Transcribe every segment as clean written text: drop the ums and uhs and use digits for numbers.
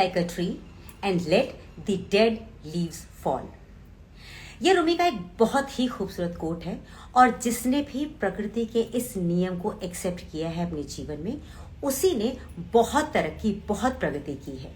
like a tree and let the dead leaves fall। ये रूमी का एक बहुत ही खूबसूरत कोट है और जिसने भी प्रकृति के इस नियम को एक्सेप्ट किया है अपने जीवन में, उसी ने बहुत तरक्की, बहुत प्रगति की है।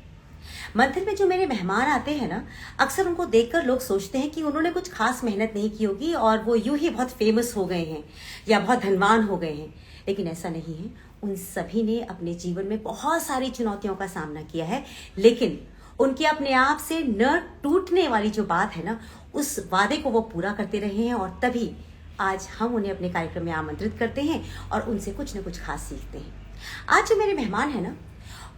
मंदिर में जो मेरे मेहमान आते हैं ना, अक्सर उनको देखकर लोग सोचते हैं कि उन्होंने कुछ खास मेहनत नहीं की होगी और वो यूं ही बहुत फेमस हो गए हैं या बहुत धनवान हो गए हैं, लेकिन ऐसा नहीं है। उन सभी ने अपने जीवन में बहुत सारी चुनौतियों का सामना किया है, लेकिन उनके अपने आप से न टूटने वाली जो बात है ना, उस वादे को वो पूरा करते रहे हैं और तभी आज हम उन्हें अपने कार्यक्रम में आमंत्रित करते हैं और उनसे कुछ न कुछ खास सीखते हैं। आज जो मेरे मेहमान है ना,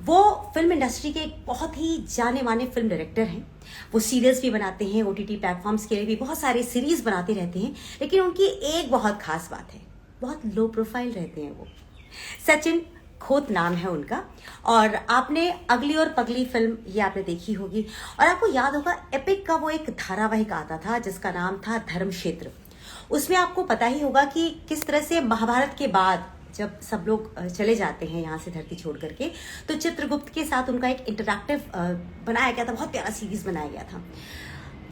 वो फिल्म इंडस्ट्री के एक बहुत ही जाने माने फिल्म डायरेक्टर हैं। वो सीरियल्स भी बनाते हैं, ओटीटी प्लेटफॉर्म्स के लिए भी बहुत सारे सीरीज बनाते रहते हैं, लेकिन उनकी एक बहुत खास बात है, बहुत लो प्रोफाइल रहते हैं वो। सचिन खोत नाम है उनका और आपने अगली और पगली फिल्म ये आपने देखी होगी और आपको याद होगा एपिक का वो एक धारावाहिक आता था जिसका नाम था धर्मक्षेत्र। उसमें आपको पता ही होगा कि किस तरह से महाभारत के बाद जब सब लोग चले जाते हैं यहाँ से धरती छोड़ करके, तो चित्रगुप्त के साथ उनका एक इंटरैक्टिव बनाया गया था, बहुत प्यारा सीरीज बनाया गया था।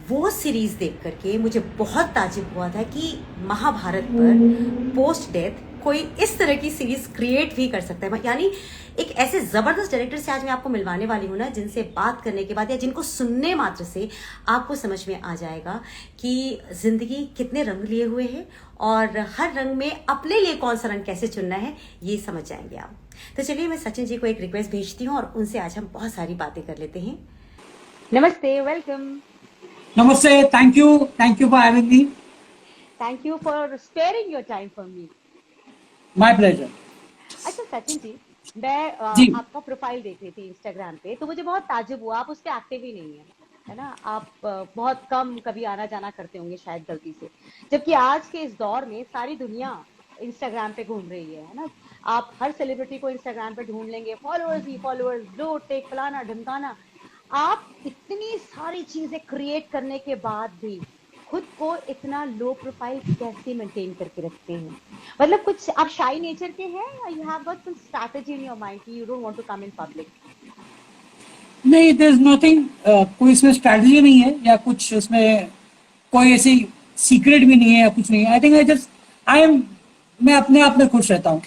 वो सीरीज देख करके मुझे बहुत ताज्जुब हुआ था कि महाभारत पर पोस्ट डेथ कोई इस तरह की सीरीज क्रिएट भी कर सकता है। यानी एक ऐसे जबरदस्त डायरेक्टर से आज मैं आपको मिलवाने वाली हूँ ना, जिनसे बात करने के बाद या जिनको सुनने मात्र से आपको समझ में आ जाएगा कि जिंदगी कितने रंग लिए हुए हैं और हर रंग में अपने लिए कौन सा रंग कैसे चुनना है, ये समझ जाएंगे आप। तो चलिए मैं सचिन जी को एक रिक्वेस्ट भेजती हूँ और उनसे आज हम बहुत सारी बातें कर लेते हैं। नमस्ते, वेलकम। नमस्ते, thank you for having me. Thank you for sparing your time for me. My pleasure. अच्छा सचिन जी, मैं आपका प्रोफाइल देख रही थी इंस्टाग्राम पे, तो मुझे बहुत ताज्जुब हुआ, आप उस पे एक्टिव ही नहीं है ना? आप बहुत कम कभी आना जाना करते होंगे शायद गलती से, जबकि आज के इस दौर में सारी दुनिया इंस्टाग्राम पे घूम रही है ना? आप हर सेलिब्रिटी को इंस्टाग्राम पे ढूंढ लेंगे, फॉलोअर्स ही फॉलोअर्स, लो टेक फलाना ढमकाना। आप इतनी सारी चीजें क्रिएट करने के बाद भी खुद को इतना लो प्रोफाइल कैसे मेंटेन करके रखते हैं? मतलब कुछ आप शाई नेचर के हैं या you have got some strategy in your mind कि you don't want to come in public? नहीं, देयर इज नथिंग, कोई इसमें स्ट्रैटेजी नहीं है या कुछ इसमें कोई ऐसी सीक्रेट भी नहीं है या कुछ नहीं है। आई थिंक मैं अपने आप में खुश रहता हूँ।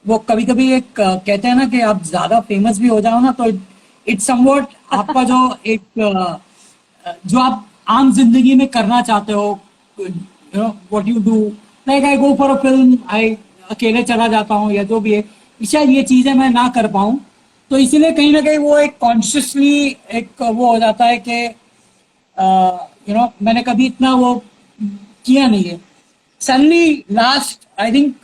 वो कभी कभी एक कहते हैं ना कि आप ज्यादा फेमस भी हो जाओ ना, तो इट्स समवॉट आपका जो एक जो आप आम जिंदगी में करना चाहते हो, what you do, like I go for a film, I अकेले चला जाता हूँ या जो भी है, शायद ये चीजें मैं ना कर पाऊँ, तो इसीलिए कहीं ना कहीं वो एक कॉन्शियसली एक वो हो जाता है कि मैंने कभी इतना वो किया नहीं है। सडनली लास्ट आई थिंक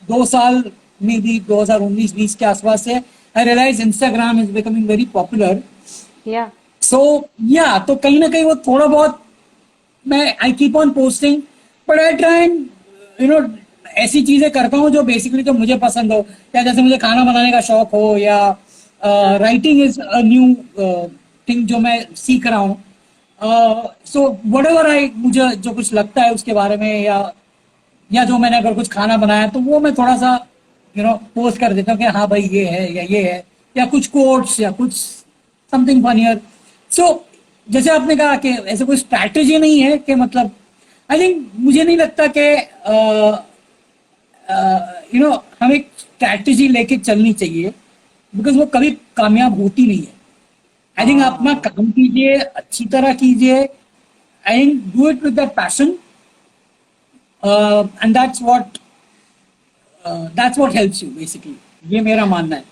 2 साल में भी 2019-20 के आसपास से I realise Instagram is becoming very popular. तो कहीं ना कहीं वो थोड़ा बहुत मैं I keep on posting, but I try and ऐसी चीजें करता हूँ जो बेसिकली जो मुझे पसंद हो, या जैसे मुझे खाना बनाने का शौक हो या writing is a new thing जो मैं सीख रहा हूँ। सो व्हाटएवर मुझे जो कुछ लगता है उसके बारे में या जो मैंने अगर कुछ खाना बनाया तो वो मैं थोड़ा सा पोस्ट कर देता हूँ कि हाँ भाई ये है या ये है, या कुछ कोट्स या कुछ समथिंग फनियर। सो जैसे आपने कहा कि ऐसे कोई स्ट्रैटेजी नहीं है कि मतलब आई थिंक मुझे नहीं लगता कि हमें एक स्ट्रैटेजी लेके चलनी चाहिए, बिकॉज वो कभी कामयाब होती नहीं है। आई थिंक आप अपना काम कीजिए, अच्छी तरह कीजिए, and do it with that passion, and that's what helps you basically. ये मेरा मानना है।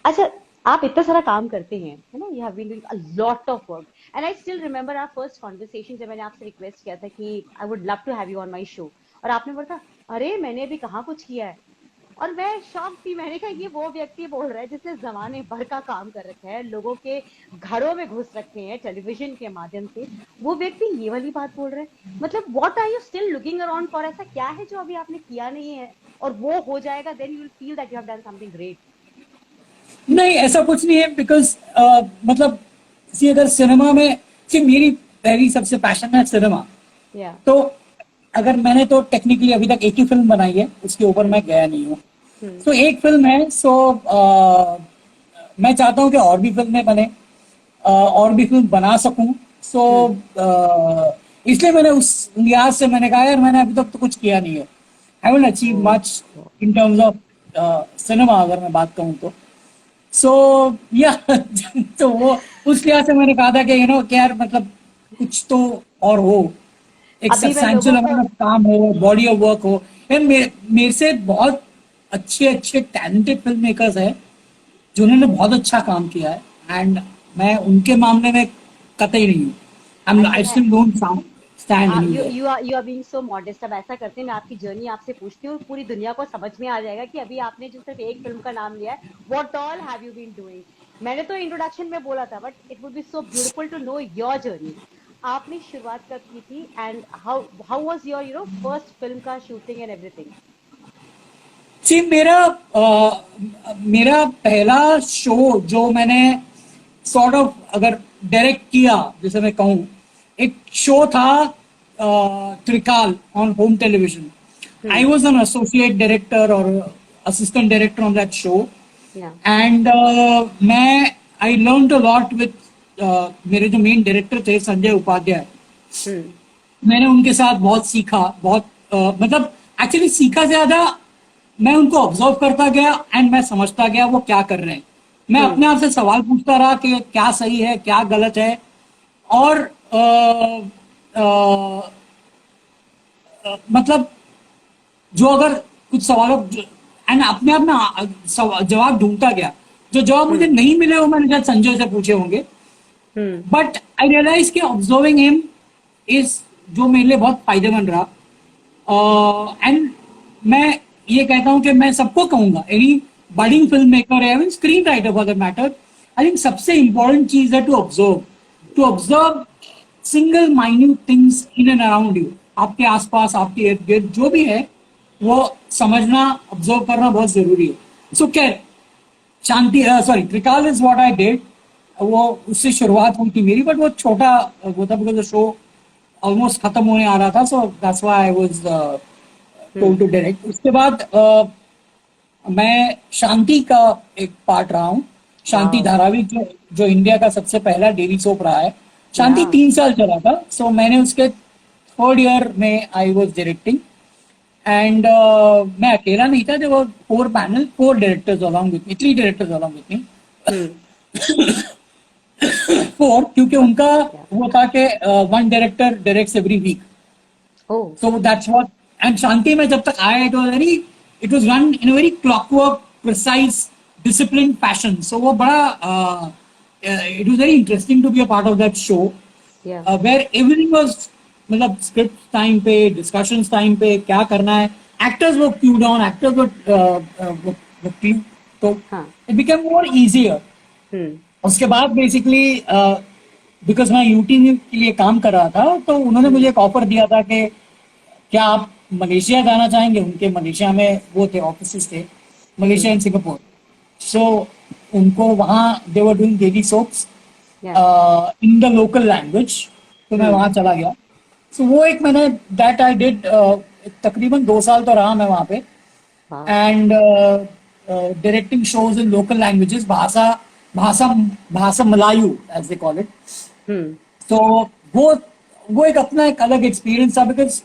अच्छा, आप इतना सारा काम करते हैं, है ना? You have been doing a lot of work and I still remember our first conversation जब मैंने आपसे रिक्वेस्ट किया था कि I would love to have you on my show, और आपने बोला था अरे मैंने अभी कहाँ कुछ किया है, और मैं शॉक थी। मैंने कहा ये वो व्यक्ति बोल रहा है जिसने जमाने भर का काम कर रखा है, लोगों के घरों में घुस रखे हैं टेलीविजन के माध्यम से, वो व्यक्ति ये वाली बात बोल रहा है। मतलब what are you still looking around for? ऐसा क्या है जो अभी आपने किया नहीं है और वो हो जाएगा, then you will feel that you have done something great? नहीं, ऐसा कुछ नहीं है, बिकॉज मतलब अगर सिनेमा में मेरी पहली सबसे पैशन है सिनेमा, तो अगर मैंने तो टेक्निकली अभी तक एक ही फिल्म बनाई है, उसके ऊपर मैं गया नहीं हूँ। सो एक फिल्म है, सो मैं चाहता हूँ कि और भी फिल्में बने, और भी फिल्म बना सकूं। सो इसलिए मैंने उस लिहाज से मैंने कहा यार मैंने अभी तक तो कुछ किया नहीं है, I will achieve much in terms of cinema, अगर मैं बात कहूँ तो। सो या तो वो उस लिहाज से मैंने कहा था कि कि यार मतलब कुछ तो और हो, एक अभी मैं सब्सटैंशियल लोगों को अमाउंट ऑफ काम हो, बॉडी ऑफ वर्क हो। यार मेरे से बहुत अच्छे अच्छे टैलेंटेड फिल्म मेकर्स हैं जिन्होंने बहुत अच्छा काम किया है, एंड मैं उनके मामले में कतई नहीं हूँ। ऐसा आई है, still don't stand you anywhere. You are being so modest. अब ऐसा करते हैं, मैं आपकी जर्नी आपसे पूछती हूँ, पूरी दुनिया को समझ में आ जाएगा कि अभी आपने जो सिर्फ एक फिल्म का नाम लिया है, what all have you been doing. मैंने तो इंट्रोडक्शन में बोला था, but it would be so beautiful to know your journey. आपने शुरुआत कब की थी, and how how was your first film का शूटिंग एंड एवरीथिंग? जी मेरा पहला शो जो मैंने सॉर्ट ऑफ अगर डायरेक्ट किया, जैसे मैं कहूँ, एक शो था Trikaal on home television. I was an associate director और assistant director on that show, yeah and मैं I learn a lot with मेरे जो मेन डायरेक्टर थे संजय उपाध्याय। मैंने उनके साथ बहुत सीखा, बहुत मतलब एक्चुअली सीखा से ज्यादा मैं उनको ऑब्जर्व करता गया एंड मैं समझता गया वो क्या कर रहे हैं। मैं अपने आप से सवाल पूछता रहा कि क्या सही है क्या गलत है, और मतलब जो अगर कुछ सवालों एंड अपने आप में जवाब ढूंढता गया। जो जवाब मुझे नहीं मिले वो मैंने शायद संजय से पूछे होंगे, बट आई रियलाइज कि ऑब्जर्विंग हिम इज जो मेरे लिए बहुत फायदेमंद रहा। एंड मैं ये कहता हूं कि मैं सबको कहूंगा, एनी बडिंग फिल्म मेकर है, screen writer for that matter, I think सबसे इंपॉर्टेंट चीज है to observe single minute things in and around you. आपके आसपास आपके इर्द गिर्द जो भी है वो समझना, ऑब्जर्व करना बहुत जरूरी है। सो खैर शांति sorry Trikal is what I did. वो उससे शुरुआत हुई थी मेरी, बट वो छोटा वो था बिकॉज द शो ऑलमोस्ट खत्म होने आ रहा था, so that's why I was told to direct. उसके बाद मैं शांति का एक पार्ट रहा हूँ। शांति वाओ, धारावाहिक जो इंडिया का सबसे पहला डेली सोप रहा है। शांति या 3 साल चला था, सो मैंने उसके थर्ड ईयर में आई वाज डायरेक्टिंग, एंड मैं अकेला नहीं था, there were 4 directors along with me, 3 directors along with me. 4 क्योंकि उनका या वो था कि 1 director directs every week, oh so that's what. And Shanti में जब तक आया it was run in a very clockwork precise disciplined fashion, so वो बड़ा it was very interesting to be a part of that show, या where everything was मतलब script time पे, discussions time पे क्या करना है, actors were queued on, actors were queued, तो हाँ it became more easier. उसके बाद बेसिकली बिकॉज मैं यूटी के लिए काम कर रहा था, तो उन्होंने मुझे एक ऑफर दिया था कि क्या आप मलेशिया जाना चाहेंगे। उनके मलेशिया में वो थे, ऑफिस थे मलेशिया एंड सिंगापुर, सो उनको वहाँ दे वर डूइंग डेली सोप्स या इन द लोकल लैंग्वेज, तो मैं वहाँ चला गया। सो वो एक मैंने दैट आई डिड, तकरीबन 2 साल तो रहा मैं वहाँ पे, wow, and directing shows in local languages, भाषा भाषा भाषा मलायू एज दे कॉल इट। तो वो एक अपना एक अलग एक्सपीरियंस था, बिकॉज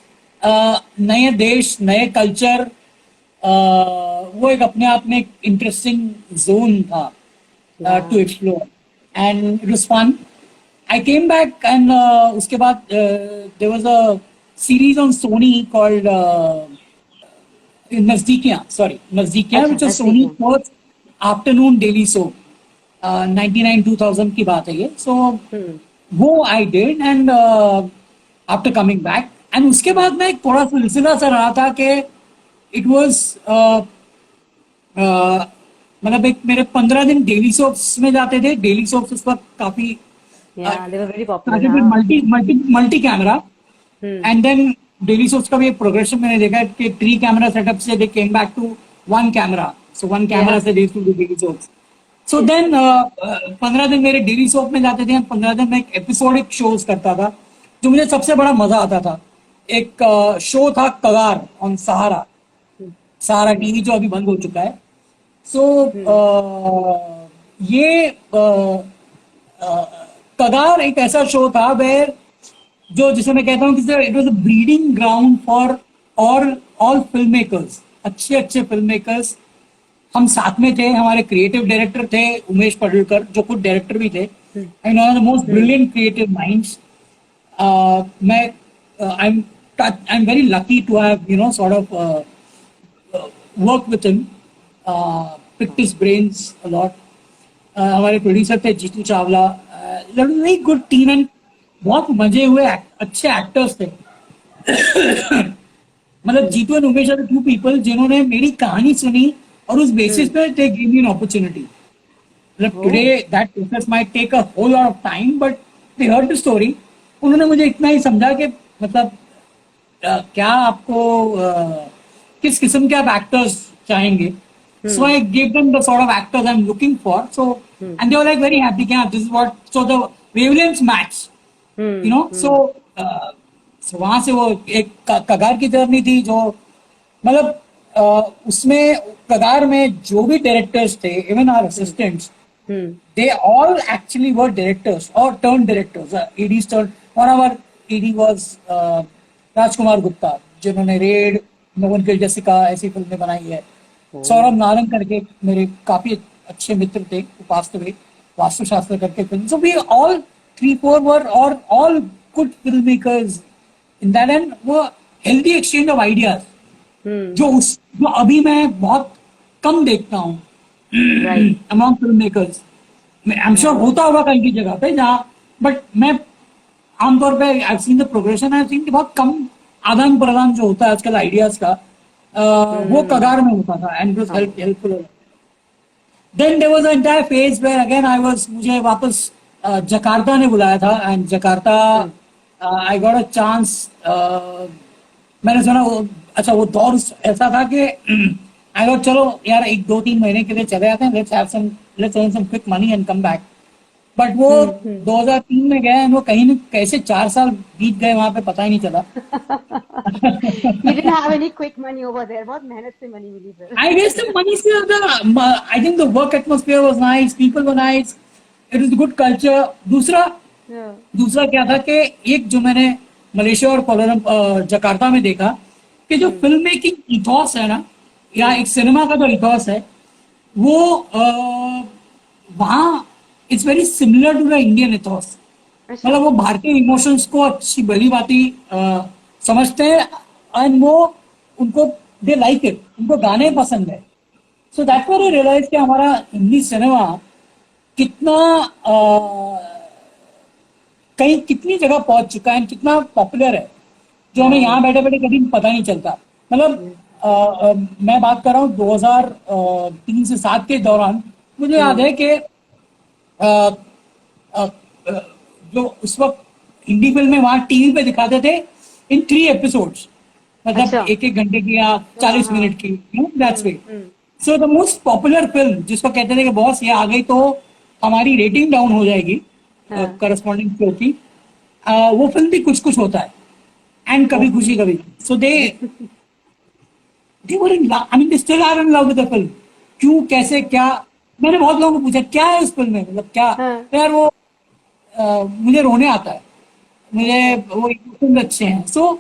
नए देश नए कल्चर, वो एक अपने आप में एक इंटरेस्टिंग जोन था to explore, and it was fun. I came back and उसके बाद there was a series on Sony called Nazdeekiyaan, Nazdeekiyaan, अच्छा which is Sony Nazdeekiyaan, first afternoon daily soap, 99-2000 की बात है ये। सो वो I did, and after coming back, and उसके बाद में एक थोड़ा सिलसिला सा रहा था कि इट वाज मतलब एक मेरे 15 दिन डेली सोप्स में जाते थे। डेली सोप्स उस वक्त काफी या दे वर वेरी पॉपुलर, हाँ। Multi camera, and then daily soaps का भी एक प्रोग्रेशन मैंने देखा है कि 3 कैमरा सेटअप से they came back to 1 camera, so 1 camera या से they to daily soaps. So then 15 दिन मेरे डेली सोप में जाते थे, 15 दिन में एक एपिसोडिक शोज करता था, जो मुझे सबसे बड़ा मजा आता था। एक शो था कगार ऑन सहारा, सारा टीवी जो अभी बंद हो चुका है. सो ये कगार एक ऐसा शो था वेर जो जिसे मैं कहता हूँ कि it was a breeding ground for all film makers, अच्छे अच्छे फिल्म मेकर्स. हम साथ में थे, हमारे क्रिएटिव डायरेक्टर थे उमेश पडुलकर जो खुद डायरेक्टर भी थे, and one of the most brilliant creative minds. मैं I am very lucky to have sort of worked with him, picked his brains a lot. हमारे प्रोड्यूसर थे Jeetu Chawla, very good team and बहुत मजे हुए, अच्छे एक्टर्स थे. मतलब Jeetu and Umesh are two people जिन्होंने मेरी कहानी सुनी और उस बेसिस पे they give me an opportunity. मतलब today that process might take a whole lot of time but they heard the story. उन्होंने मुझे इतना ही समझा कि मतलब क्या आपको किस किस्म के आप एक्टर्स चाहेंगे. So I give them the sort of actors I am looking for. So and they were like very happy कि this is what, so the wavelengths match, so वहां से वो एक कगार की जर्नी थी जो मतलब उसमें कगार में जो भी डायरेक्टर्स थे, even our assistants, they all actually were directors or turned directors. EDs turned. One of our ED was Rajkumar Gupta जिन्होंने Raid, no one killed Jessica ऐसी फिल्में बनाई है. सौरभ नारंग करके मेरे काफी अच्छे मित्र थे, वास्तुशास्त्र करके फिल्म. सो वी ऑल 3-4 वर और all good film makers in that. And वो हेल्दी एक्सचेंज ऑफ आइडियाज जो अभी मैं बहुत कम देखता हूँ among film makers. I am sure होता होगा कहीं की जगह पे जहाँ, बट मैं आमतौर पे I have seen the progression, I have seen कि बहुत कम आदान प्रदान जो होता है आजकल आइडियाज का, वो कगार में होता था and it was helpful. Then there was a entire phase where again I was, मुझे वापस जकार्ता ने बुलाया था and Jakarta I got a chance. मैंने सुना अच्छा वो दौर ऐसा था कि आई गॉट चलो यार 1-2-3 महीने के लिए चले जाते हैं, let's earn some quick money and come back. But वो 2003 में गए, वो कहीं न कैसे 4 साल बीत गए वहां पे पता ही नहीं चला. You didn't have any quick money over there. बहुत मेहनत से money मिली फिर. I guess the money से ज्यादा, I think the work atmosphere was nice, people were nice, it was good culture. दूसरा क्या था कि एक जो मैंने मलेशिया और जकार्ता में देखा कि जो फिल्म मेकिंग इथॉस है ना, या एक सिनेमा का जो इथॉस है वो वहाँ it's very similar to the Indian ethos. मतलब वो भारतीय इमोशंस को अच्छी भली बाती समझते हैं एंड वो उनको दे लाइक इट, उनको गाने पसंद है. So that were I realise कि हमारा हिंदी सिनेमा कितना कहीं कितनी जगह पहुंच चुका है, कितना पॉपुलर है, जो हमें यहाँ बैठे बैठे कभी पता नहीं चलता. मतलब मैं बात कर रहा हूँ 2003 से 7 के दौरान मुझे याद है कि जो उस वक्त हिंदी फिल्में वहां टीवी पे दिखाते थे इन 3 एपिसोड्स, मतलब 1-1 घंटे की या 40 मिनट की, that's way. So the most popular film जिसको कहते थे कि बॉस ये आ गई तो हमारी रेटिंग डाउन हो जाएगी करस्पॉन्डिंग शो की, वो फिल्म भी कुछ कुछ होता है and Kabhi Khushi Kabhi. So they were in love, I mean they still are in love with the film. क्यों, कैसे, क्या? मैंने बहुत लोगों को पूछा क्या है उस फिल्म में, मतलब क्या. यार वो मुझे रोने आता है, मुझे वो फिल्म अच्छे हैं. सो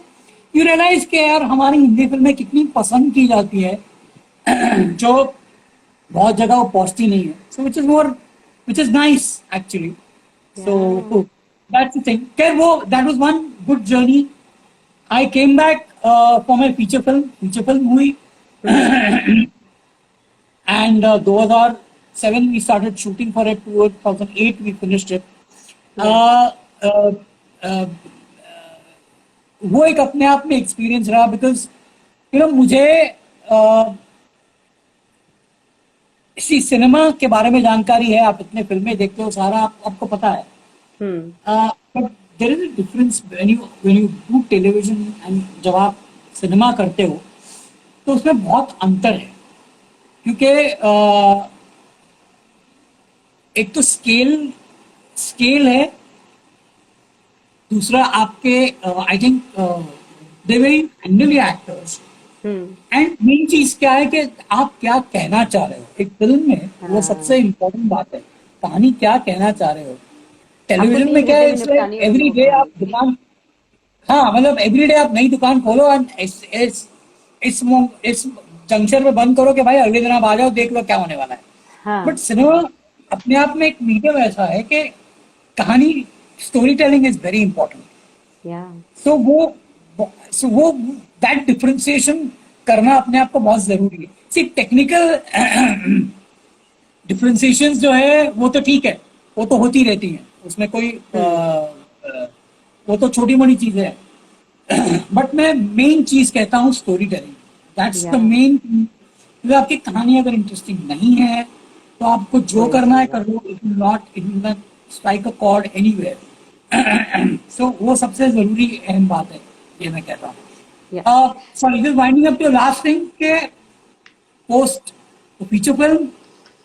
यू रियलाइज के यार हमारी हिंदी फिल्में कितनी पसंद की जाती है जो बहुत जगह वो पहुंचती नहीं है. So which is nice actually. So that's the thing. खैर वो that was one good journey. I came back for my feature film हुई and 2007 we started shooting for it. 2008 we finished it. वो एक अपने आप में एक्सपीरियंस रहा because मुझे इसी सिनेमा के बारे में जानकारी है, आप इतने फिल्में देखते हो, सारा आपको पता है. But there is a difference when you do television and जब आप सिनेमा करते हो तो उसमें बहुत अंतर है. क्योंकि एक तो स्केल है, दूसरा आपके I think they very handily actors and main चीज क्या है कि आप क्या कहना चाह रहे हो एक फिल्म में, वो सबसे इम्पोर्टेंट बात है। कहानी क्या कहना चाह रहे हो। आपको टेलीविजन 3 में क्या घंटे है, में इसलिए निपटानी होती है एवरी वो डे आप कहानी। दुकान, हाँ मतलब एवरी डे आप नई दुकान खोलो एंड इस जंक्शन में बंद करो कि भाई अगले दिन आप आ जाओ देख लो क्या होने वाला है। बट हाँ, सिनेमा अपने आप में एक मीडियम ऐसा है कि कहानी, story telling is very important. या सो वो दैट डिफरेंशिएशन करना अपने आप को बहुत जरूरी है। सी टेक्निकल डिफरेंशिएशन जो है वो तो ठीक है, वो तो होती रहती हैं, उसमें कोई वो तो छोटी मोटी चीजें हैं। बट मैं मेन चीज कहता हूँ स्टोरी टेलिंग, दैट्स द या मेन। आपकी कहानी अगर इंटरेस्टिंग नहीं है तो आपको जो वही करना है चलेगा। कर लो, it will not strike a chord anywhere. So वो सबसे जरूरी अहम बात है, ये मैं कहता या हूँ। Sorry, just winding up to last thing के पोस्ट फीचर फिल्म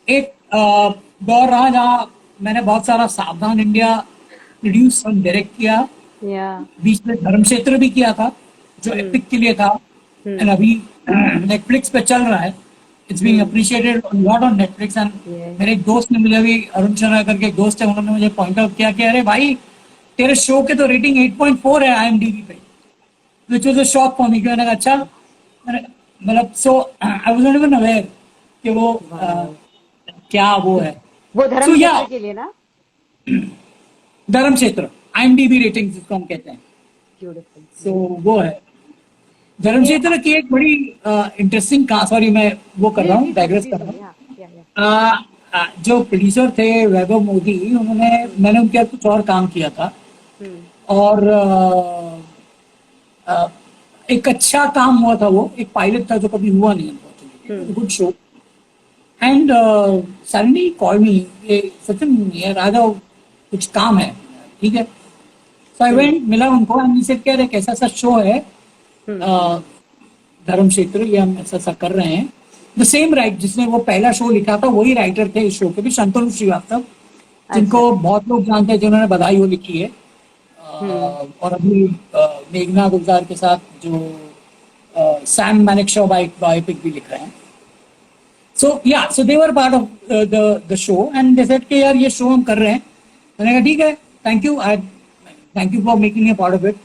एक दौर रहा जहाँ मैंने बहुत सारा सावधान इंडिया प्रोड्यूस और डायरेक्ट किया। या बीच में धर्म क्षेत्र भी किया था जो हम्म एपिक के लिए था। एंड हम्म अभी नेटफ्लिक्स पे चल रहा है। It's being hmm appreciated lot on Netflix. And ये मेरे एक दोस्त ने मुझे अभी, अरुण शर्मा करके एक दोस्त है, उन्होंने मुझे पॉइंट आउट किया कि अरे भाई तेरे शो के तो रेटिंग 8.4 है IMDb पे, which was a shock for me. मैंने कहा अच्छा, मतलब so I was not even aware कि वो वाओ, क्या वो है। वो धर्म सो या क्षेत्र के लिए ना। धर्म क्षेत्र IMDb रेटिंग जिसको हम कहते हैं। Beautiful so beautiful. वो है धर्म ये क्षेत्र की एक बड़ी इंटरेस्टिंग कहा, सॉरी मैं वो कर जी रहा जी हूँ, बोलिए डाइग्रेस प्लीज कर रहा हूँ। बोलिए, हाँ या जो प्रोड्यूसर थे वैभव मोदी, उन्होंने, हम्म मैंने उनके साथ कुछ और काम किया था। हम्म और अ, एक अच्छा काम हुआ था, वो एक पायलट था जो कभी हुआ नहीं unfortunately, hmm good show. And suddenly call मी, सचिन ये राघव कुछ काम है, ठीक है। सो आई हम्म वेंट, मिला उनको एंड सेड कह रहे कैसा सा शो है हम्म। धर्म क्षेत्र, ये हम ऐसा ऐसा कर रहे हैं। द सेम राइट जिसने वो पहला शो लिखा था वही राइटर थे इस शो के भी, शंतनु श्रीवास्तव, अच्छा। जिनको बहुत लोग जानते हैं, जिन्होंने बधाई हो लिखी है। हम्म और अभी मेघना गुलजार के साथ जो सैम मैनेक्शॉ बायोपिक भी लिख रहे हैं। So yeah so they were part of the show and they said कि यार ये शो हम कर रहे हैं। मैंने कहा ठीक है, thank you for making a part of it.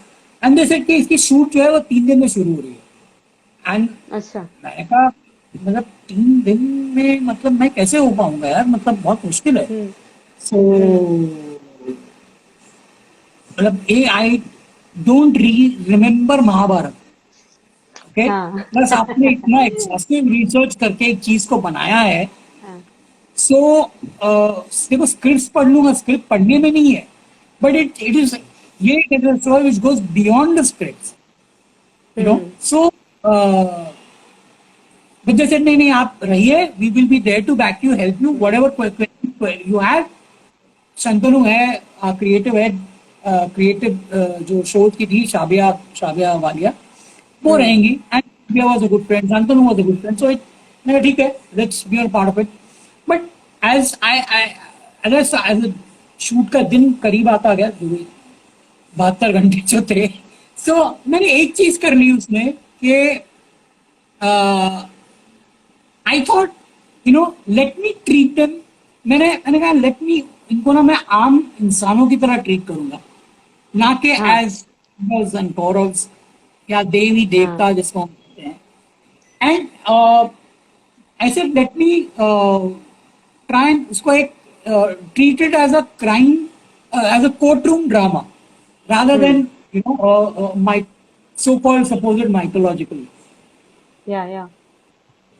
And they said कि इसकी शूट जो है वो 3 दिन में शुरू हो रही है। एंड अच्छा। मैंने कहा मतलब 3 दिन में मतलब मैं कैसे हो पाऊंगा यार, मतलब बहुत मुश्किल है। हम्म सो हम्म मतलब I don't remember Mahabharat, okay. हाँ बस आपने इतना एग्जॉस्टिव रिसर्च करके एक चीज को बनाया है। हाँ सो देखो स्क्रिप्ट पढ़ लूंगा, स्क्रिप्ट पढ़ने में नहीं है, बट इट इज ये it is story which goes beyond the script, you know. Hmm so but they said नहीं नहीं आप रहिए, we will be there to back you, help you, whatever question you have। Shantanu है creative head, creative जो show की थी शाबिया शाबिया वालिया, वो hmm रहेंगी। And Shabia was a good friend, Shantanu was a good friend, so it मैंने ठीक है, let's be a part of it. But as I as shoot का दिन करीब आता गया, 72 घंटे जो थे, सो मैंने एक चीज कर ली उसमें कि I thought let me treat them. मैंने कहा लेट मी, इनको ना मैं आम इंसानों की तरह ट्रीट करूंगा, ना कि हाँ एज एंड कौरव्स या देवी हाँ देवता जिसको हम कहते हैं। एंड ऐसे लेट मी ट्राई एंड उसको एक treated as a crime, as a court room drama rather than hmm my so-called supposed mythological। या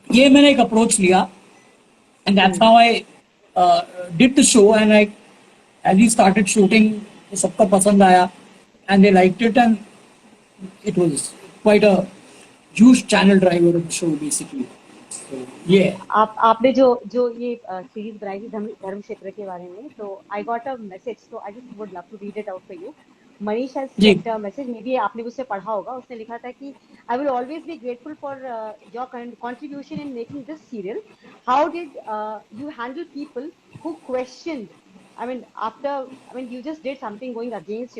ये मैंने एक अप्रोच लिया and that's hmm how I did the show। and I as we started shooting तो सबको पसंद आया and they liked it and it was quite a huge channel driver of the show basically। so yeah। आपने जो जो ये series बनाई थी धर्म क्षेत्र के बारे में, तो आई गॉट अ मैसेज, तो I just would love to read it out for you. Manish has ji sent a message, may be आपने उससे पढ़ा होगा। उसने लिखा था कि I will always be grateful for your contribution in making this serial. How did you handle people who questioned, I mean, after, I mean, you just did something going against,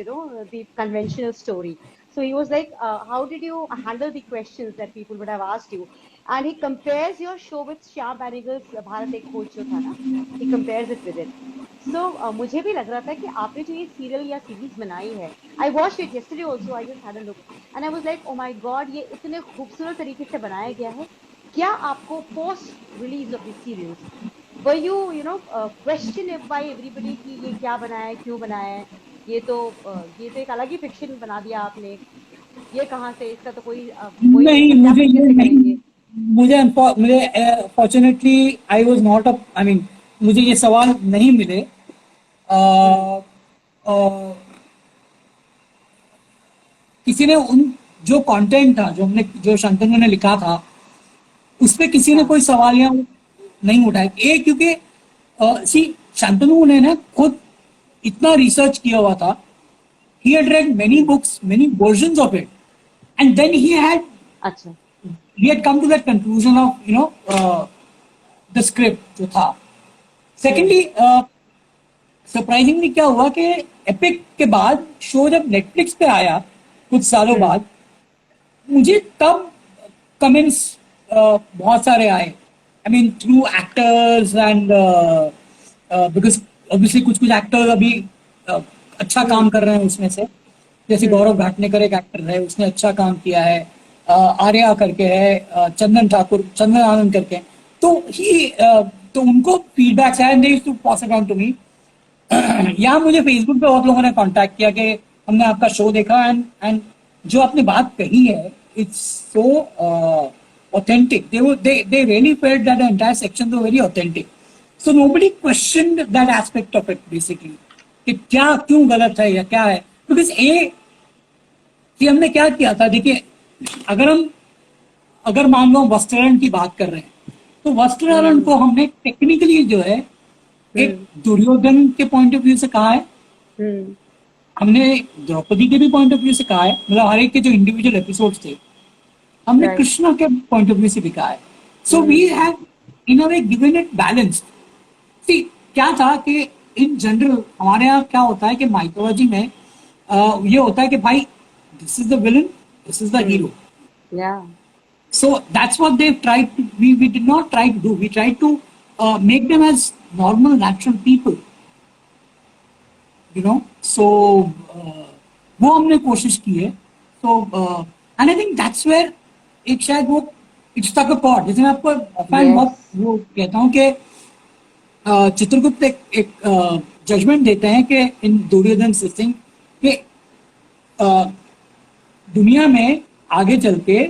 the conventional story. So he was like, how did you handle the questions that people would have asked you? And he compares your show with Shyam Benegal's Bharat Ek Khoj जो था ना, he compares it with it. So मुझे भी लग रहा था कि आपने जो ये सीरियल या सीरीज बनाई है, I watched it yesterday also, I just had a look, and I was like, oh my god, ये इतने खूबसूरत तरीके से बनाया गया है. क्या आपको post release of the series were you questioned by everybody कि ये क्या बनाया है, क्यों बनाया है, ये तो एक अलग ही फिक्शन बना दिया आपने, ये कहाँ से, इसका तो कोई नहीं, मुझे ये कैसे नहीं, करेंगे? मुझे fortunately I was not a, I mean मुझे ये सवाल नहीं मिले. किसी ने उन जो कंटेंट था जो शांतनु ने लिखा था उस पे किसी ने कोई सवाल या नहीं उठाया. क्योंकि शांतनु ने ना खुद इतना रिसर्च किया हुआ था. He had read many books, many versions of it, and then he had come to that conclusion of the script जो था. Secondly, सरप्राइजिंगली क्या हुआ कि एपिक के बाद शो जब नेटफ्लिक्स पे आया कुछ सालों बाद, मुझे तब कमेंट्स बहुत सारे आए. I mean through actors and because obviously कुछ एक्टर्स अभी अच्छा काम कर रहे हैं उसमें से. जैसे गौरव घाटनेकर एक एक्टर है, उसने अच्छा काम किया है. आर्या करके है, चंदन आनंद करके. तो उनको फीडबैक्स आए, they used to pass it on to me. यहाँ मुझे फेसबुक पे बहुत लोगों ने कांटेक्ट किया कि हमने आपका शो देखा एंड जो आपने बात कही है it's so authentic. They really felt that the entire sections were very authentic. So nobody questioned that aspect of it basically. कि क्या क्यों गलत है या क्या है. Because कि हमने क्या किया था, देखिए अगर मान लो वस्त्रारण की बात कर रहे हैं तो वस्त्रारण को हमने टेक्निकली जो है एक दुर्योधन के पॉइंट ऑफ व्यू से कहा है, हमने द्रौपदी के भी पॉइंट ऑफ व्यू से कहा है, मतलब हर एक के जो इंडिविजुअल एपिसोड्स थे हमने कृष्णा के पॉइंट ऑफ व्यू से भी कहा है. So we have in a way given it balanced. See क्या था कि इन जनरल हमारे यहाँ क्या होता है कि माइथोलॉजी में ये होता है कि भाई this is the villain, this is the hero. So that's what they tried to, we did not try to do, we tried to make them as normal natural people, so वो हमने कोशिश की है. So and I think that's where एक शायद वो it's तक pot. जैसे मैं आपको बहुत वो कहता हूँ कि चित्रगुप्त एक जजमेंट देते हैं कि इन दुर्योधन सिंह कि दुनिया में आगे चल के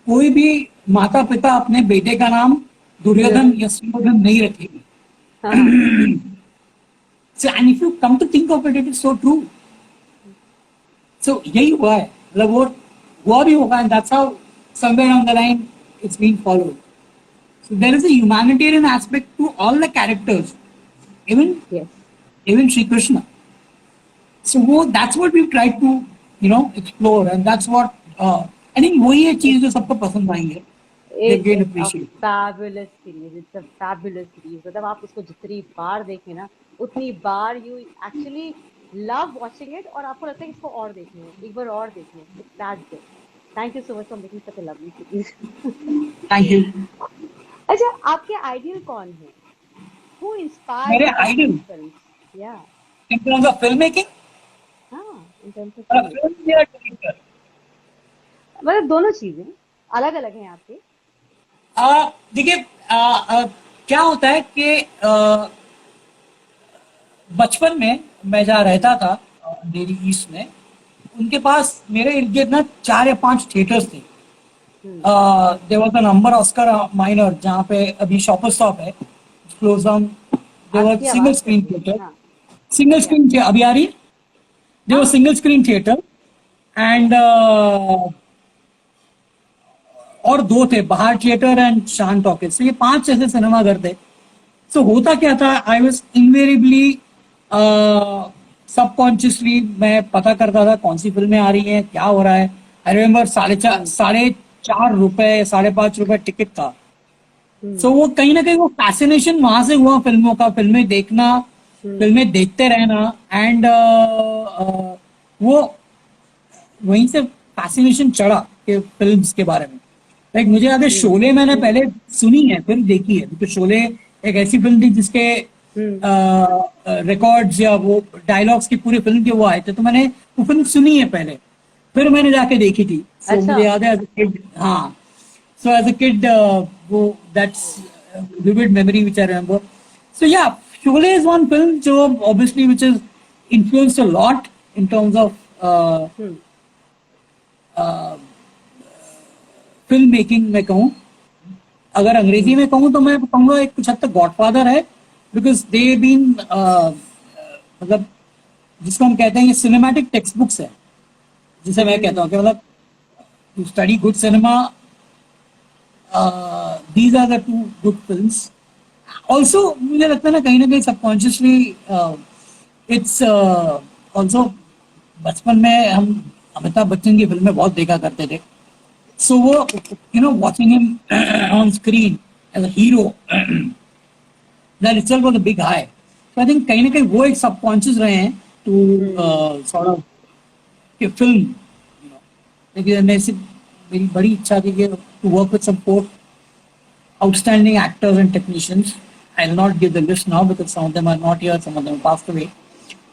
कोई भी माता पिता अपने बेटे का नाम दुर्योधन या सुयोधन नहीं रखेगी. So and if you come to think of it, it is so true. So यही हुआ है, मतलब वो हुआ भी होगा, and that's how somewhere down the line it's been followed. So there is a humanitarian aspect to all the characters, even Shri Krishna. So that's what we've tried to explore, and that's what I think वही है चीज जो सबको पसंद आई है. It's a fabulous series. It's a fabulous series. मतलब आप उसको जितनी बार देखें ना उतनी बार you actually love watching it और आपको लगता है कि इसको और देखना है, एक बार और देखना है. It's that good. Thank you so much for making such a lovely series. Thank you. अच्छा, आपके आइडियल कौन है? Who inspired मेरे ideal films? Yeah. in terms of filmmaking, हाँ, in terms of filmmaking. film या director. मतलब दोनों चीजें अलग अलग हैं आपके. देखिए क्या होता है कि बचपन में मैं जहाँ रहता था डेली ईस्ट में, उनके पास मेरे इर्द गिर्द ना 4 या 5 थिएटर्स थे. There was a number Oscar minor जहाँ पे अभी शॉपर स्टॉप है, close down. There was single screen theatre, single screen थे. अभी आ रही है? There was single screen theatre and और 2 थे, बाहर थिएटर एंड शान टॉकीज. ये 5 ऐसे सिनेमा घर थे. सो होता क्या था, आई वाज इनवेरिएबली सबकॉन्शियसली मैं पता करता था कौन सी फिल्में आ रही हैं, क्या हो रहा है. आई रिमेम्बर 4.5 रुपए 5.5 रुपए टिकट था. सो वो कहीं ना कहीं वो फैसिनेशन वहां से हुआ फिल्मों का, फिल्में देखना, फिल्में देखते रहना. एंड वो वहीं से फैसिनेशन चढ़ा कि फिल्म्स के बारे में। लाइक मुझे याद है शोले मैंने पहले सुनी है फिर देखी है, क्योंकि शोले एक ऐसी फिल्म थी जिसके रिकॉर्ड्स या वो डायलॉग्स की पूरी फिल्म के वो आए थे, तो मैंने वो फिल्म सुनी है पहले, फिर मैंने जाके देखी थी। सो अच्छा। मुझे याद है एज अ किड, हाँ, सो एज अ किड वो that's vivid memory which I remember. So yeah, Sholay is one film जो obviously which is influenced a lot in terms of film making में कहूँ। अगर अंग्रेजी में कहूँ तो मैं कहूँगा एक कुछ हद तक गॉडफादर है, बिकॉज दे बीन मतलब जिसको हम कहते हैं ये सिनेमैटिक टेक्स्ट बुक्स है, जिसे मैं कहता हूँ कि मतलब to study good cinema, these are the two good films. Also मुझे लगता है ना कहीं सबकॉन्शियसली इट्स ऑल्सो, बचपन में हम अमिताभ बच्चन की फिल्में बहुत देखा करते थे, so watching him on screen as a hero, that itself was a big high. So I think कहीं ना कहीं वो एक subconscious रहे हैं to sort of कि film, लेकिन मेरी बड़ी इच्छा थी कि to work with some four outstanding actors and technicians. I will not give the list now because some of them are not here, some of them passed away.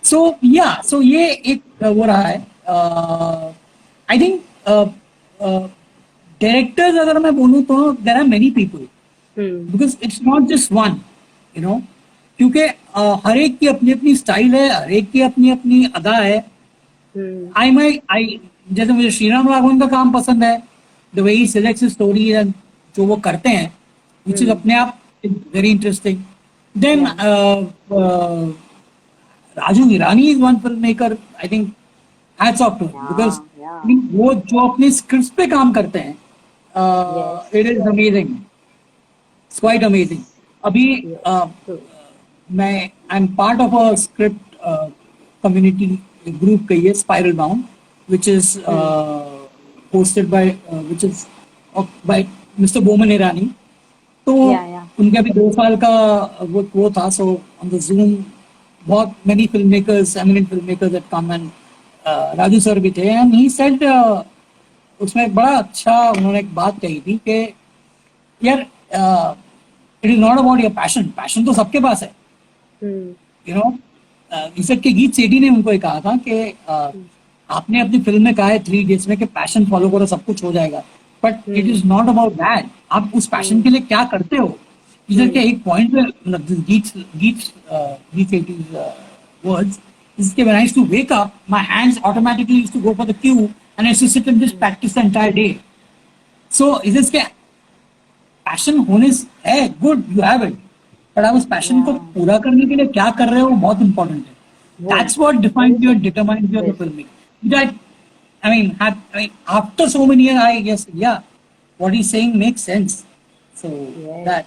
So yeah, so ये एक वो रहा है। I think directors अगर मैं बोलूं तो there are many people, because it's not just one, क्योंकि हर एक की अपनी अपनी स्टाइल है, हर एक की अपनी अपनी अदा है। आई जैसे मुझे श्रीराम राघवन का काम पसंद है, the way he selects story and जो वो करते हैं, विच इज अपने आप very interesting. Then Raju Hirani is one film maker, I think hats off to, because वो जो अपने स्क्रिप्ट पे काम करते हैं, it is amazing, it's quite amazing. अभी मैं I am part of a script community group कहिए, spiral bound, which is hosted by which is by Mr. Boman Irani. तो उनके अभी 2 साल का वो था, सो ऑन द जूम बहुत many filmmakers, eminent filmmakers that come, and Raju sir भी थे, एंड ही सेड, उसमें एक बड़ा अच्छा उन्होंने एक बात कही थी कि यार it is not about your passion, passion तो सबके पास है, इसक के गीत सेठी ने उनको कहा था कि आपने अपनी फिल्म में कहा है 3 Idiots में कि पैशन फॉलो करो सब कुछ हो जाएगा, but it is not about that, आप उस पैशन के लिए क्या करते हो। इधर के एक पॉइंट पे गीत सेठीज words is when I used to wake up, my hands automatically used to go for the cue and I used to sit and just practice the entire day. So is this के passion होने है, good, you have it, but आप उस passion को पूरा करने के लिए क्या कर रहे हो बहुत important है। That's what defines you and determines your filmmaking. That I mean after so many years I guess what he's saying makes sense. So that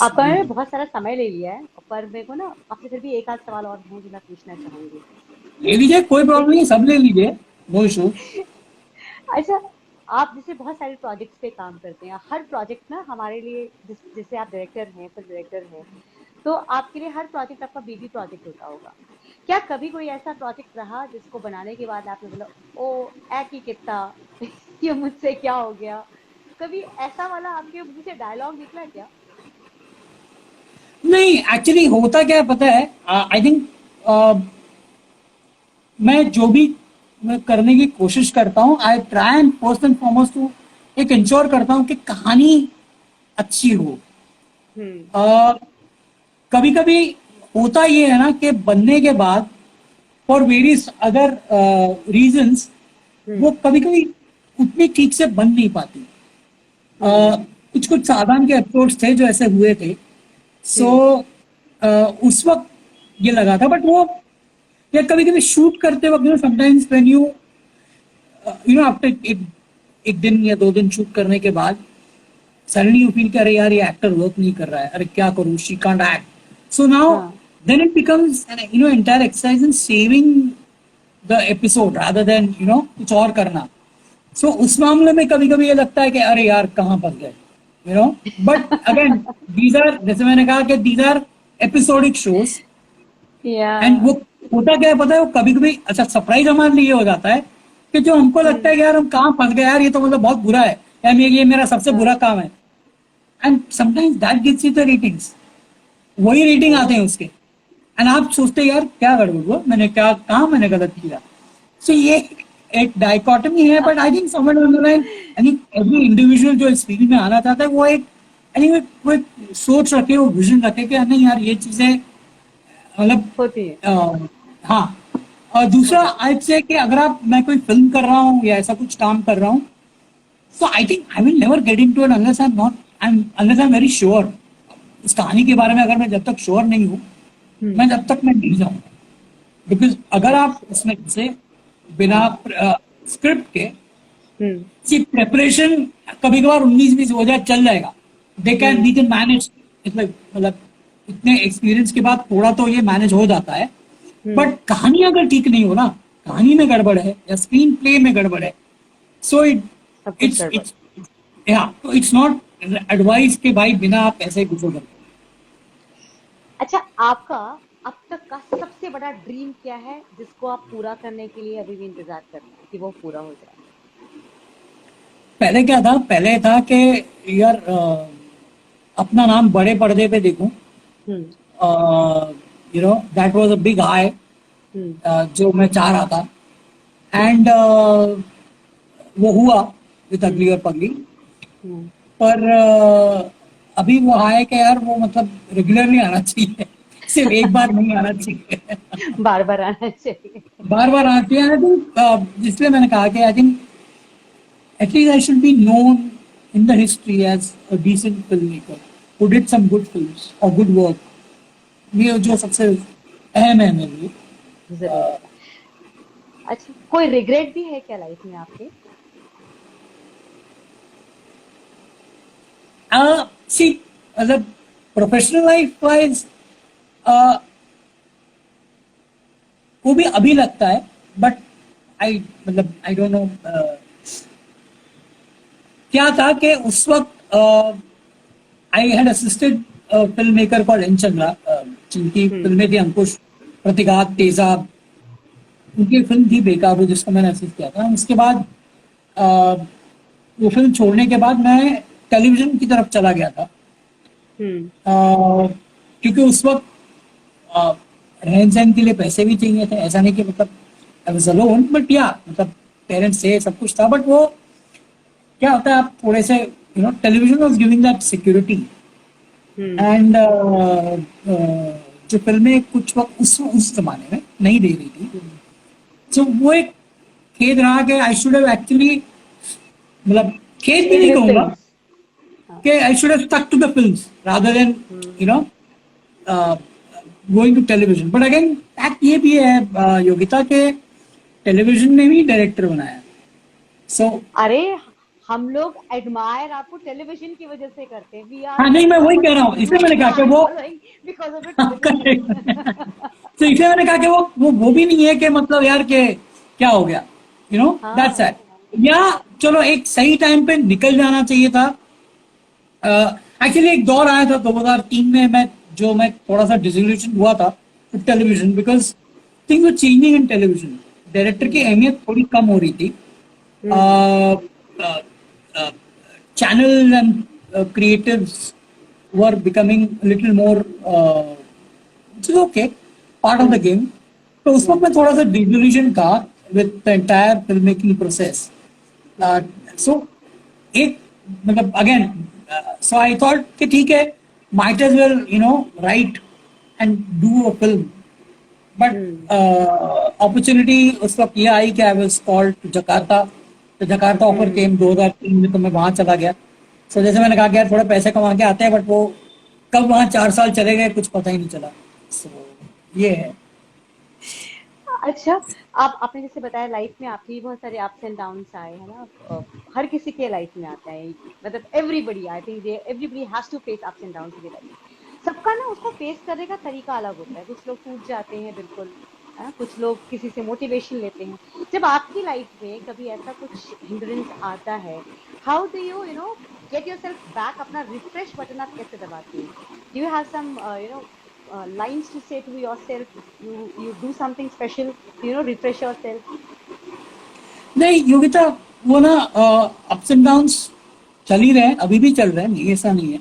आपका मैंने बहुत सारा समय ले लिया है, पर मेरे को ना आपसे फिर भी एक आध सवाल और है जो मैं पूछना चाहूंगी। ले लीजिए, कोई प्रॉब्लम नहीं, सब ले लीजिए, नो इशू। अच्छा, आप जैसे बहुत सारे प्रोजेक्ट्स पे काम करते हैं, हर प्रोजेक्ट ना हमारे लिए, जैसे आप डायरेक्टर हैं, फिर डायरेक्टर हैं, तो आपके लिए हर प्रोजेक्ट आपका बेबी प्रोजेक्ट होता होगा। क्या कभी कोई ऐसा प्रोजेक्ट रहा जिसको बनाने के बाद आपने बोला ओ ऐ की कितना ये मुझसे क्या हो गया, कभी ऐसा वाला आपके मुंह से डायलॉग निकला क्या? नहीं, एक्चुअली होता क्या है पता है, आई थिंक मैं जो भी करने की कोशिश करता हूँ, I try and first and foremost to एक इंश्योर करता हूँ कि कहानी अच्छी हो। कभी कभी होता ये है ना कि बनने के बाद फॉर वेरियस अदर रीजंस वो कभी कभी उतनी ठीक से बन नहीं पाती। कुछ साधारण के एपिसोड्स थे जो ऐसे हुए थे, सो उस वक्त ये लगा था, बट वो या कभी कभी शूट करते वक्त समटाइम्स व्हेन यू आफ्टर एक दिन या 2 दिन शूट करने के बाद सडनली यू फील कर यार ये एक्टर वर्क नहीं कर रहा है, अरे क्या करूं, she can't act. So now then it becomes an entire exercise in saving the episode rather than कुछ और करना। सो उस मामले में कभी कभी ये लगता है कि अरे यार कहाँ फंस गए, बट अगेन दीज आर, जैसे मैंने कहा कि these are episodic shows, and वो होता क्या है पता है, वो कभी कभी अच्छा सरप्राइज हमारे लिए हो जाता है कि जो हमको लगता है कि यार हम कहाँ फंस गए यार, ये तो मतलब बहुत बुरा है, यार ये मेरा सबसे बुरा काम है, and sometimes that gives you the ratings, वही रेटिंग आते हैं उसके, एंड आप सोचते हैं यार क्या गड़बड़ हुआ, मैंने क्या कहा, मैंने गलत किया। सो ये एक डाइकोटमी है, but I think somewhere on the line I think every individual जो इस फील्ड में आना चाहता है वो एक आई थिंक वो एक सोच रखे, वो विजन रखे कि नहीं यार ये चीजें मतलब होती है। हाँ। और दूसरा आज से कि अगर आप मैं कोई फिल्म कर रहा हूँ या ऐसा कुछ काम कर रहा हूँ, so I think I will never get into it unless I'm very sure. इस कहानी के बारे में अगर मैं जब तक श्योर नहीं हूँ, मैं जब तक मैं नहीं जाऊंगा, बिकॉज अगर आप इसमें से बिना स्क्रिप्ट के सिर्फ प्रेपरेशन कभी कभार 19-20 हो जाए चल जाएगा, वी कैन मैनेज, मतलब इतने एक्सपीरियंस के बाद थोड़ा तो ये मैनेज हो जाता है, बट कहानी अगर ठीक नहीं हो ना, कहानी में गड़बड़ है या स्क्रीन प्ले में गड़बड़ है, सो इट्स नॉट एडवाइस के भाई बिना आप पैसे घुसो कर। अच्छा, आपका अब तक का सबसे बड़ा ड्रीम क्या है जिसको आप पूरा करने के लिए अभी भी इंतजार कर रहे हैं कि वो पूरा हो जाए? पहले क्या था, पहले था कि यार अपना नाम बड़े पर्दे पे देखूं, you know that was a big high जो मैं चाह रहा था, एंड वो हुआ विद अगली और पगली, पर अभी वो हाई कि यार वो मतलब रेगुलरली आना चाहिए, सिर्फ एक बार नहीं आना चाहिए, बार बार आना चाहिए। बार बार आना चाहिए। आई थिंक इसलिए मैंने कहा कि I think at least I should be known in the history as a decent filmmaker who did some good films or good work. ये जो सबसे अहम है मेरे लिए। जरूर। अच्छा, कोई रिग्रेट भी है क्या लाइफ में आपके? See, as a professional life wise, वो भी अभी लगता है, बट आई डोंट नो क्या था कि उस वक्त I had assisted film maker called an Chandra, जिनकी फिल्में थी अंकुश, प्रतिघात, तेजाब, उनकी फिल्म थी बेकाबू जिसको मैंने असिस्ट किया था। उसके बाद वो फिल्म छोड़ने के बाद मैं टेलीविजन की तरफ चला गया था, क्योंकि उस वक्त रहन सहन के लिए पैसे भी चाहिए थे, ऐसा नहीं कि मतलब आई वाज अलोन, बट या मतलब पेरेंट्स से सब कुछ था, बट वो क्या होता है आप थोड़े से you know television was giving that security, and जो फिल्में कुछ वक्त उस जमाने में नहीं दे रही थी, तो वो एक खेद रहा कि आई शुड हैव एक्चुअली, मतलब खेद भी नहीं कहूंगा कि I should have stuck to the films rather than you know going to television. But again fact ये भी है योगिता के टेलीविजन ने भी डायरेक्टर बनाया, सो अरे हम लोग एडमायर आपको टेलीविजन की वजह से करते हैं। We are हाँ नहीं मैं वही कह रहा हूँ, इसलिए मैंने कहा कि वो because of the television. तो इसलिए मैंने कहा कि वो भी नहीं है कि मतलब यार के क्या हो गया, यू नो दैट्स इट, या चलो एक सही टाइम पे निकल जाना चाहिए था। एक्चुअली एक दौर आया था 2003 में मैं थोड़ा सा डिसइल्यूशन हुआ था television, because things were changing in television, director की अहमियत थोड़ी कम हो रही थी, channel and creatives were becoming a little more which is okay, part of the game. तो उस वक्त मैं थोड़ा सा डिसइल्यूशन था with the entire filmmaking process. So एक मतलब again so I thought कि ठीक है, might as well you know write and do a film, but opportunity उस वक्त ये आई कि I was called to Jakarta, तो जकार्ता ऑफर केम 2003 में, तो मैं वहां चला गया। सो जैसे मैंने कहा कि यार थोड़ा पैसे कमा के आते हैं, बट वो कब वहां 4 साल चले गए कुछ पता ही नहीं चला। सो ये है। अच्छा, आपने जैसे बताया लाइफ में आपकी बहुत सारे अप्स एंड डाउन्स आए हैं ना, हर किसी के लाइफ में आता है, मतलब everybody, I think everybody has to face ups and downs in life. सबका ना उसको फेस करने का तरीका अलग होता है, कुछ लोग टूट जाते हैं बिल्कुल, है ना, कुछ लोग किसी से मोटिवेशन लेते हैं। जब आपकी लाइफ में कभी ऐसा कुछ हिंड्रेंस आता है, how do you you know get yourself back, अपना रिफ्रेश बटन आप कैसे दबाती हैं? Do you have some you know lines to say to yourself? You do something special, refresh yourself. नहीं योगिता, वो ना अप्स एंड डाउन्स चल ही रहे हैं, अभी भी चल रहे हैं, नहीं ऐसा नहीं है.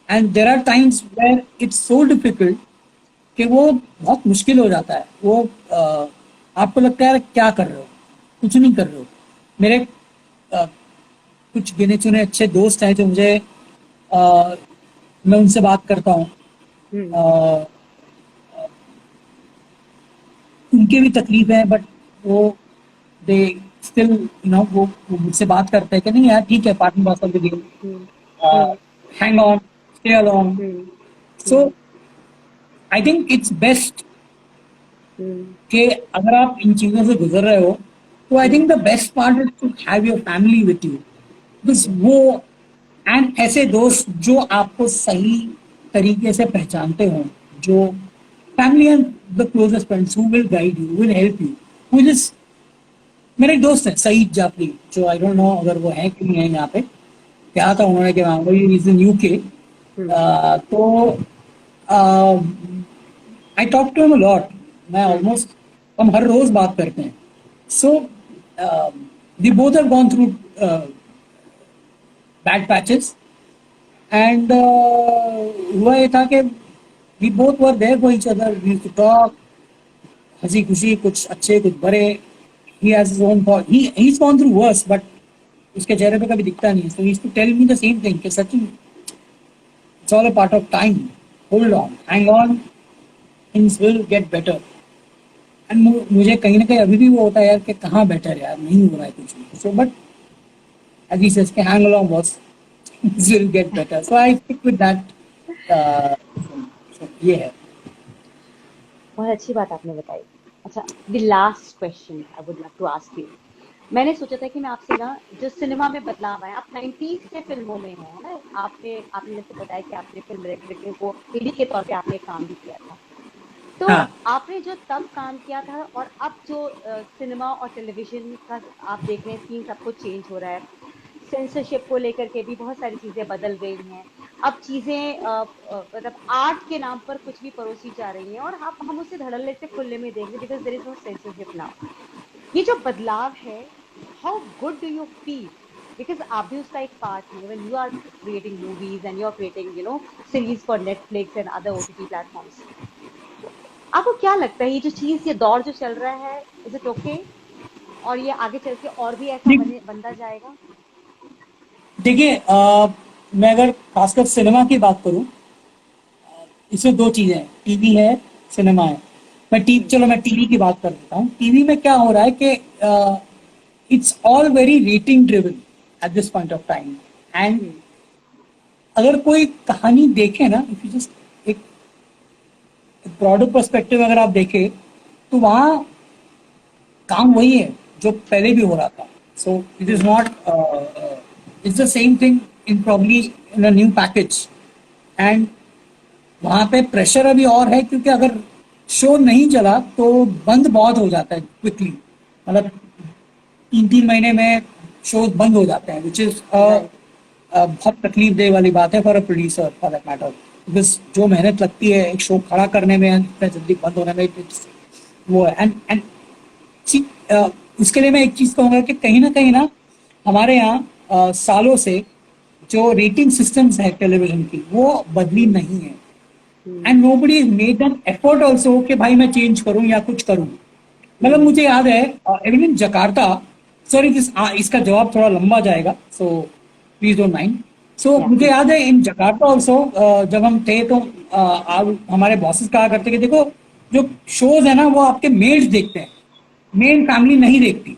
And there are times where it's so difficult कि वो बहुत मुश्किल हो जाता है. वो आपको लगता है क्या कर रहे हो, कुछ नहीं कर रहे हो. मेरे कुछ गिने चुने अच्छे दोस्त हैं जो मुझे मैं उनसे बात करता हूँ. उनके भी तकलीफ है, बट वो दे स्टिल वो मुझसे बात करते हैं कि नहीं यार ठीक है, part and parcel of the game, hang on, stay along. So I think it's best कि अगर आप इन चीजों से गुजर रहे हो तो I think the best part is to have your family with you. बस वो एंड ऐसे दोस्त जो आपको सही तरीके से पहचानते हो, जो family and the closest friends who will guide you, will help you. Who is मेरे एक दोस्त है सईद जाफरी, जो आई डोंट नो अगर वो है कि नहीं है यहाँ पे. क्या था उन्होंने कि वो इज इन यूके. तो I talk to him a lot. मैं ऑलमोस्ट हम हर रोज बात करते हैं. So we both have gone through bad patches and हुआ ये था कि we both were there for each other. We used to talk, हंसी खुशी, कुछ अच्छे कुछ बुरे. He has his own thought. He's gone through worse, but उसके चेहरे पे कभी दिखता नहीं है. So he used to tell me the same thing कि Sachin, it's all a part of time. Hold on, hang on, things will get better. And मुझे कहीं ना कहीं अभी भी वो होता है यार कि कहाँ better यार, नहीं हो रहा है कुछ भी. So but as he says कि hang along boss, things will get better. So I stick with that. So ये है. बहुत अच्छी बात आपने बताई. अच्छा, the last question I would like to ask you. मैंने सोचा था कि मैं आपसे ना, जो सिनेमा में बदलाव आया, आप 90s के फिल्मों में हैं ना, आपने जैसे बताया कि आपने फिल्म डायरेक्टर को एडी के तौर पे आपने काम भी किया था. तो आपने जो तब काम किया था और अब जो सिनेमा और टेलीविजन का आप देख रहे हैं सीन, सब कुछ चेंज हो रहा है. सेंसरशिप को लेकर के भी बहुत सारी चीजें बदल गई हैं. अब चीजें मतलब आर्ट के नाम पर कुछ भी परोसी जा रही हैं और हम उसे धड़ल्ले से खुले में देख रहे हैं, because there is no censorship now. ये जो बदलाव है, how good do you feel? Because आप भी उसका एक पार्ट हैं when you are creating movies and you are creating series for Netflix and other OTT platforms. आपको क्या लगता है ये जो चीज, ये दौर जो चल रहा है, इज इट ओके? और ये आगे चल के और भी ऐसा बनता जाएगा? देखिए, मैं अगर खासकर सिनेमा की बात करूं, इसमें दो चीजें हैं, टीवी है, सिनेमा है. मैं टीवी की बात कर देता हूं. टीवी में क्या हो रहा है कि it's all very rating driven at this point of time. And अगर कोई कहानी देखे ना, इफ यू जस्ट एक ब्रॉडर पर्सपेक्टिव अगर आप देखें, तो वहां काम वही है जो पहले भी हो रहा था. So it is not, it's the same thing in probably in a new package. And वहाँ पे प्रेशर अभी और है, क्योंकि अगर शो नहीं चला तो बंद बहुत हो जाता है क्विकली. मतलब 3-3 महीने में शो बंद हो जाते हैं, विच इज बहुत तकलीफ दे वाली बात है for a producer, for that matter. Because जो मेहनत लगती है एक शो खड़ा करने में, इतना जल्दी बंद होने में, वो है. एंड उसके लिए मैं एक चीज कहूँगा कि कहीं ना हमारे यहाँ सालों से जो रेटिंग सिस्टम्स है टेलीविजन की, वो बदली नहीं है. And nobody made an effort also कि भाई मैं चेंज करूं या कुछ करूं. मतलब मुझे याद है इवन इन जकार्ता, सॉरी इसका जवाब थोड़ा लंबा जाएगा, सो प्लीज डोंट माइंड. सो मुझे याद है इन जकार्ता ऑल्सो, जब हम थे तो हमारे बॉसेस कहा करते कि देखो जो शोज है ना वो आपके मेड्स देखते हैं, मेन फैमिली नहीं देखती.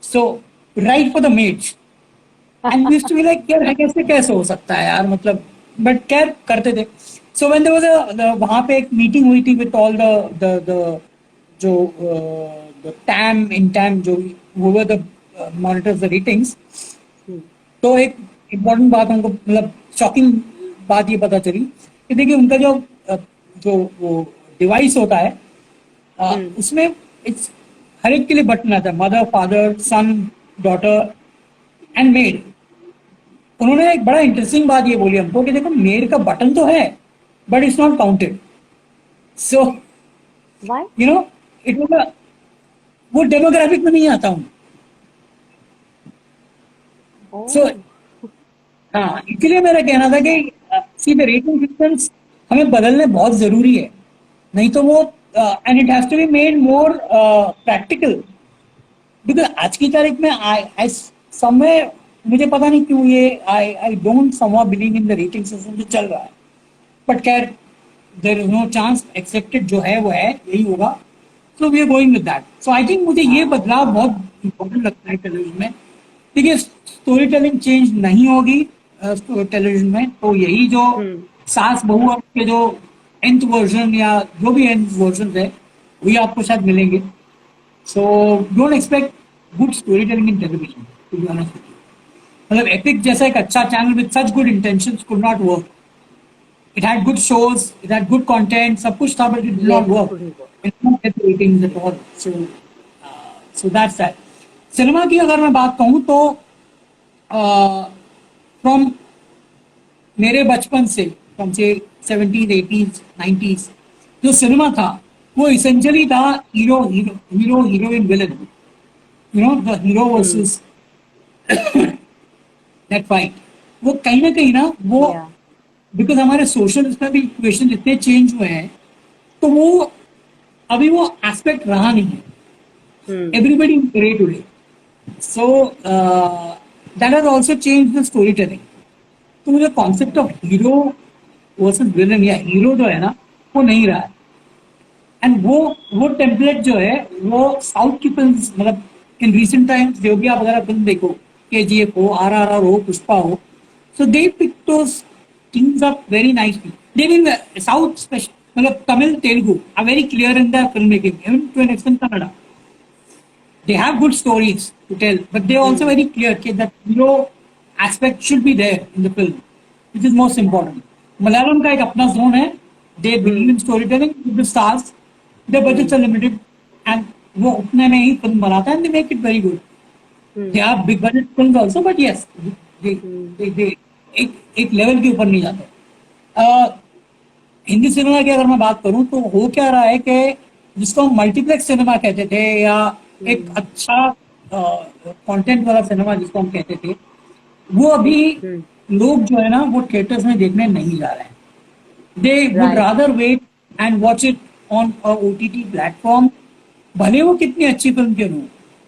So right for the maids. And we used to be like यार कैसे हो सकता है यार, मतलब बट क्या करते थे. So when there was a वहां पे एक मीटिंग हुई थी विद ऑल द जो द टैम जो वो द मॉनिटर्स द रेटिंग्स. तो एक इम्पोर्टेंट बात हमको, मतलब शॉकिंग बात ये पता चली कि देखिए उनका जो वो डिवाइस होता है, उसमें इट्स हर एक के लिए बटन आता है, mother, father, son, daughter and maid. उन्होंने एक बड़ा इंटरेस्टिंग बात ये बोली हमको कि देखो मेड का बटन तो है but it's not counted. So Why? You know it was वो डेमोग्राफिक में नहीं आता हूँ. सो Oh. हाँ, इसलिए मेरा कहना था कि सी द रेटिंग सिस्टम्स हमें बदलने बहुत जरूरी है. नहीं तो वो and it has to be made more practical. Because आज की तारीख में आई समय मुझे पता नहीं क्यों ये I don't somehow believe in the rating system जो चल रहा है. बट खैर there is no chance, accepted जो है वो है, यही होगा. So we are going with that. So I think मुझे ये बदलाव बहुत इंपॉर्टेंट लगता है टेलीविजन में. देखिए, स्टोरी टेलिंग चेंज नहीं होगी टेलीविजन में, तो यही जो सास बहू और के जो nth वर्जन या जो भी nth वर्जन है वही आपको शायद मिलेंगे. So don't expect good story telling in television, to be honest with you. मतलब एपिक जैसा एक अच्छा channel with such good intentions could not work. It had good shows, it had good content, सब कुछ था, but it did not Yes, it work. couldn't work. It not get ratings at all. So that's that. Cinema की अगर मैं बात कहूँ तो from मेरे बचपन से, फ्रॉम से 70s 80s 90s जो सिनेमा था वो इसेंशियली था hero hero hero heroine villain. You know the hero versus that fight. वो कहीं ना वो Yeah. बिकॉज हमारे सोशल इसमें भी इक्वेशन इतने चेंज हुए हैं, तो वो अभी वो एस्पेक्ट रहा नहीं है. Hmm. Everybody is great today. So that has also changed the storytelling. तो मुझे concept of hero versus villain या हीरो जो है ना वो नहीं रहा है. एंड वो टेम्पलेट जो है वो साउथ की फिल्म, मतलब इन रीसेंट टाइम्स जो भी आप अगर फिल्म देखो, KGF हो, RRR हो, पुष्पा हो, so they pick those things up very nicely. They mean south special, मतलब Tamil Telugu are very clear in the film making, even to an extent Kannada. They have good stories to tell, but they are also very clear that the hero aspect should be there in the film, which is most important. Malayalam का एक अपना zone है. They believe in storytelling with the stars. Their budgets are limited, and वो उतने में ही film बनाता है, and they make it very good. They have big budget films also, but yes, they एक लेवल के ऊपर नहीं जाते. हिंदी सिनेमा की अगर मैं बात करूं तो हो क्या रहा है कि जिसको हम मल्टीप्लेक्स सिनेमा कहते थे या एक अच्छा कंटेंट वाला सिनेमा जिसको हम कहते थे, वो अभी लोग जो है ना वो थिएटर्स में देखने नहीं जा रहे हैं. They would rather wait and watch it on OTT platform, भले वो कितनी अच्छी फिल्म क्यों हो.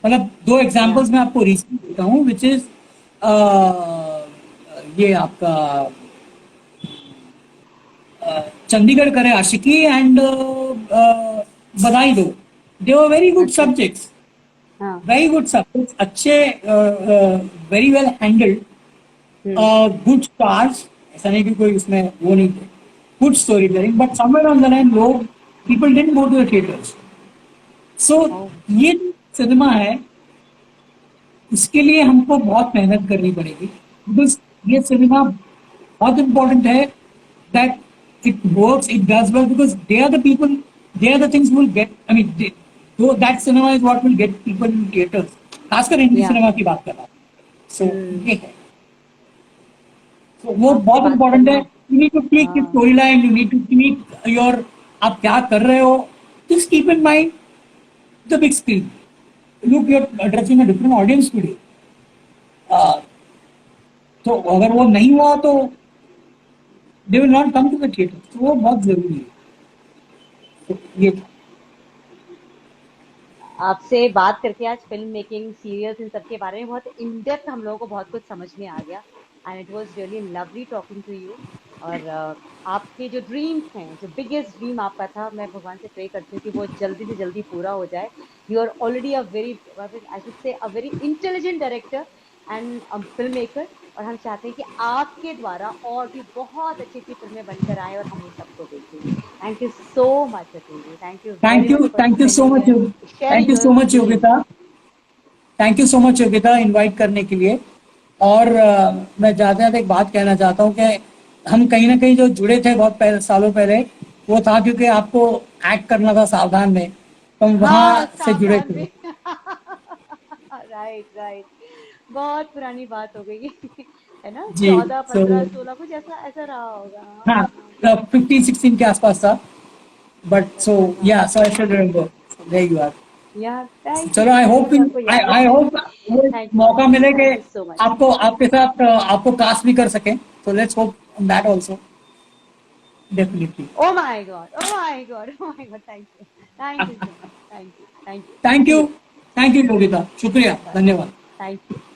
मतलब दो एग्जांपल्स मैं आपको रीसेंट देता हूँ, विच इज ये आपका चंडीगढ़ करे आशिकी and Badhaai Do. They were very good subjects, हाँ. वेरी गुड सब्जेक्ट्स, अच्छे, very well handled, good stars. ऐसा नहीं कि कोई उसमें वो नहीं थे, good story telling, but somewhere on the line लोग people didn't go to the theatres. सो ये सिनेमा है, इसके लिए हमको बहुत मेहनत करनी पड़ेगी. बिकॉज ये सिनेमा बहुत इंपॉर्टेंट है that it works, it does well, because they are the people, they are the things who will get, I mean, so that cinema is what will get people in theaters. खासकर Hindi cinema की बात कर रहा हूँ. So ये है. So वो बहुत important है. You need to tweak your storyline, you need to tweak your, आप क्या कर रहे हो. Just keep in mind the big screen. Look, you're addressing a different audience today. तो अगर वो नहीं हुआ तो they will not come to the theater. तो वो बहुत जरूरी है. तो ये आपसे बात करके आज फिल्म मेकिंग, सीरियल्स, इन सब के बारे में बहुत इन डेप्थ हम लोगों को बहुत कुछ समझ में आ गया. And it was really lovely talking to you. और आपके जो ड्रीम्स हैं, जो बिगेस्ट ड्रीम आपका था, मैं भगवान से प्रे करती हूँ कि वो जल्दी से जल्दी पूरा हो जाए. You are already a very, I should say a very intelligent director and filmmaker. और हम चाहते हैं कि आपके द्वारा और भी बहुत अच्छी अच्छी फिल्में बनकर आए और हम उन सबको देखें. Thank you so much Atul. Thank you so much, thank you so much Yogita, thank you so much Yogita invite करने के लिए. और मैं जाते जाते एक बात कहना चाहता हूँ कि हम कहीं ना कहीं जो जुड़े थे बहुत पहले, सालों पहले, वो था क्योंकि आपको एक्ट करना था सावधान में, तो हम वहाँ से जुड़े थे. Right right. बहुत पुरानी बात हो गई है ना. जी, 14, 15, 16 कुछ ऐसा ऐसा रहा होगा. हाँ, 15-16 के आसपास था. But so yeah, so I still remember. So there you are. Yeah, thank you. चलो, I hope सबको याद I hope Thank you. मौका मिले कि Thank you so much. आपको आपके साथ आपको कास्ट भी कर सकें. So let's hope on that also. Definitely. Oh my God. Oh my God. Oh my God. Thank you. Thank you so much. Thank you. Thank you. Thank See you. you. Thank you, Yogita. शुक्रिया. Bye. धन्यवाद. Thank you.